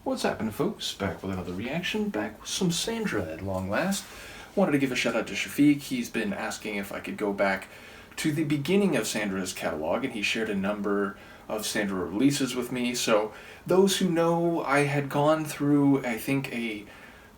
What's happening, folks? Back with another reaction, back with some Sandra at long last. Wanted to give a shout out to Shafiq. He's been asking if I could go back to the beginning of Sandra's catalog, and he shared a number of Sandra releases with me. So those who know, I had gone through, I think, a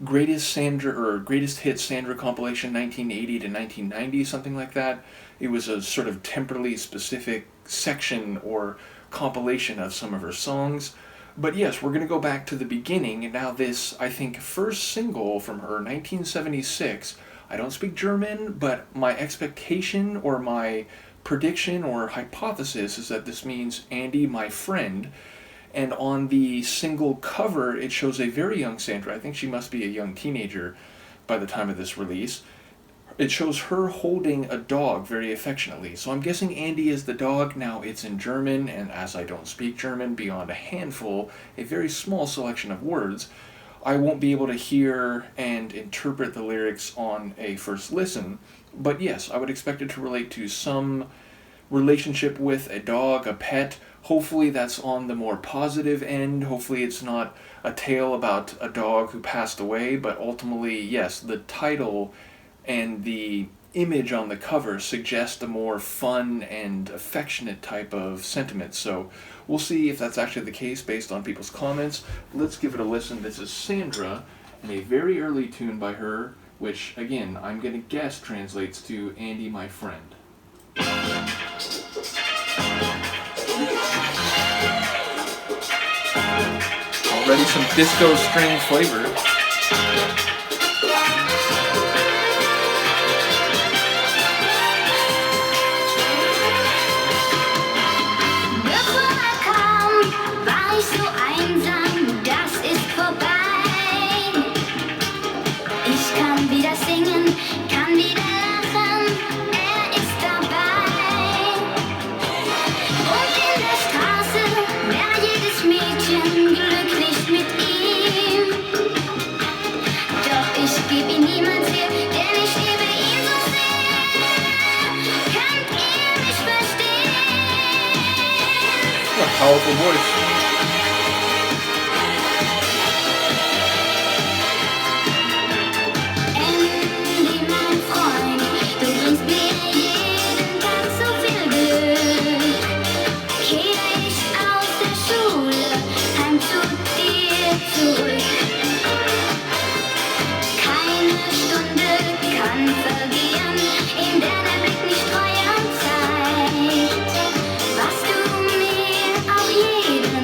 greatest hit Sandra compilation, 1980 to 1990, something like that. It was a sort of temporally specific section or compilation of some of her songs. But yes, we're going to go back to the beginning, and now this, I think, first single from her, 1976. I don't speak German, but my expectation or my prediction or hypothesis is that this means Andy, my friend. And on the single cover, it shows a very young Sandra. I think she must be a young teenager by the time of this release. It shows her holding a dog very affectionately. So I'm guessing Andy is the dog. Now it's in German, and as I don't speak German beyond a handful, a very small selection of words, I won't be able to hear and interpret the lyrics on a first listen. But yes, I would expect it to relate to some relationship with a dog, a pet. Hopefully that's on the more positive end. Hopefully it's not a tale about a dog who passed away, but ultimately, yes, the title and the image on the cover suggest a more fun and affectionate type of sentiment. So we'll see if that's actually the case based on people's comments. Let's give it a listen. This is Sandra and a very early tune by her, which again, I'm going to guess translates to Andy, my friend. Already some disco string flavor. What a powerful voice. Andy, mein Freund, du bringst mir jeden Tag so viel Glück. Kehre ich aus der Schule heim zu dir zurück. Keine Stunde kann vergehen, in der der Blick nicht treuer zeigt. Was du mir auch jeden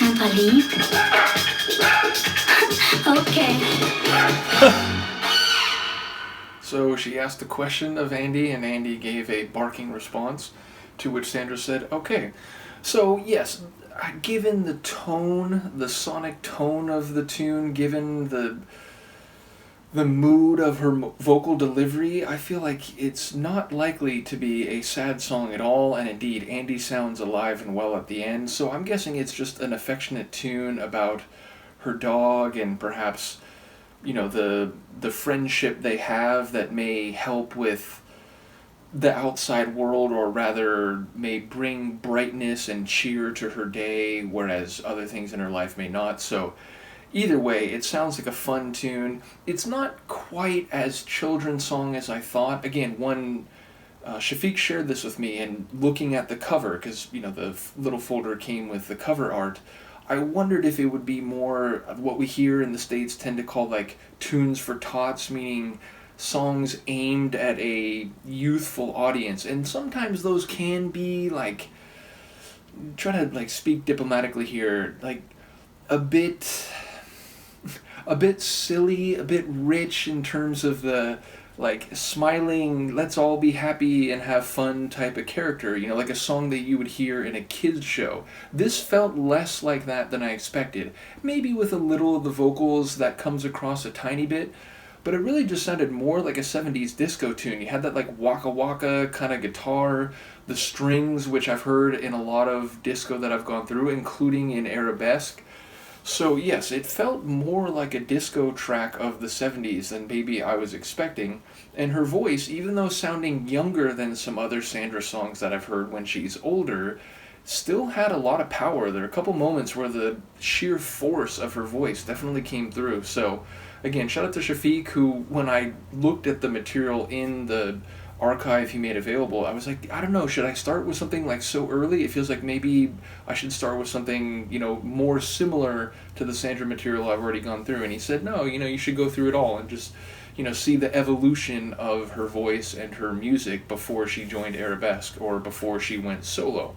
schon verliebt? Okay. So she asked the question of Andy, and Andy gave a barking response, to which Sandra said, okay. So, yes, given the tone, the sonic tone of the tune, given the mood of her vocal delivery, I feel like it's not likely to be a sad song at all, and indeed, Andy sounds alive and well at the end, so I'm guessing it's just an affectionate tune about her dog and perhaps, you know, the friendship they have that may help with the outside world, or rather may bring brightness and cheer to her day, whereas other things in her life may not. So either way, it sounds like a fun tune. It's not quite as children's song as I thought. Again, Shafiq shared this with me, and looking at the cover, because, you know, the little folder came with the cover art, I wondered if it would be more of what we here in the States tend to call like tunes for tots, meaning songs aimed at a youthful audience. And sometimes those can be like, trying to like speak diplomatically here, like a bit silly, a bit rich in terms of the like smiling, let's all be happy and have fun type of character, you know, like a song that you would hear in a kids show. This felt less like that than I expected. Maybe with a little of the vocals that comes across a tiny bit, but it really just sounded more like a 70s disco tune. You had that like waka waka kind of guitar, the strings, which I've heard in a lot of disco that I've gone through, including in arabesque. So yes, it felt more like a disco track of the 70s than maybe I was expecting, and her voice, even though sounding younger than some other Sandra songs that I've heard when she's older, still had a lot of power. There are a couple moments where the sheer force of her voice definitely came through. So again, shout out to Shafiq, who, when I looked at the material in the archive he made available, I was like, I don't know, should I start with something like so early? It feels like maybe I should start with something, you know, more similar to the Sandra material I've already gone through. And he said, no, you know, you should go through it all and just, you know, see the evolution of her voice and her music before she joined arabesque or before she went solo.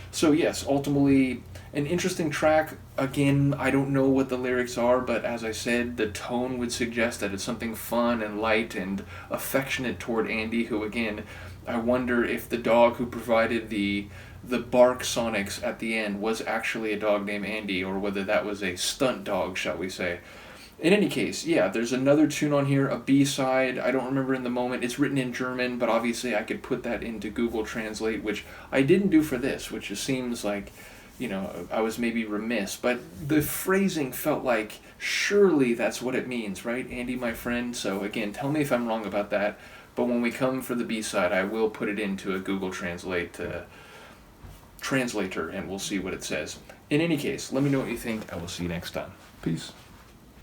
So yes, ultimately an interesting track. Again, I don't know what the lyrics are, but as I said, the tone would suggest that it's something fun and light and affectionate toward Andy, who, again, I wonder if the dog who provided the bark sonics at the end was actually a dog named Andy, or whether that was a stunt dog, shall we say. In any case, yeah, there's another tune on here, a B-side. I don't remember in the moment. It's written in German, but obviously I could put that into Google Translate, which I didn't do for this, which just seems like, you know, I was maybe remiss. But the phrasing felt like, surely that's what it means, right? Andy, my friend. So again, tell me if I'm wrong about that. But when we come for the B-side, I will put it into a Google Translate translator, and we'll see what it says. In any case, let me know what you think. I will see you next time. Peace.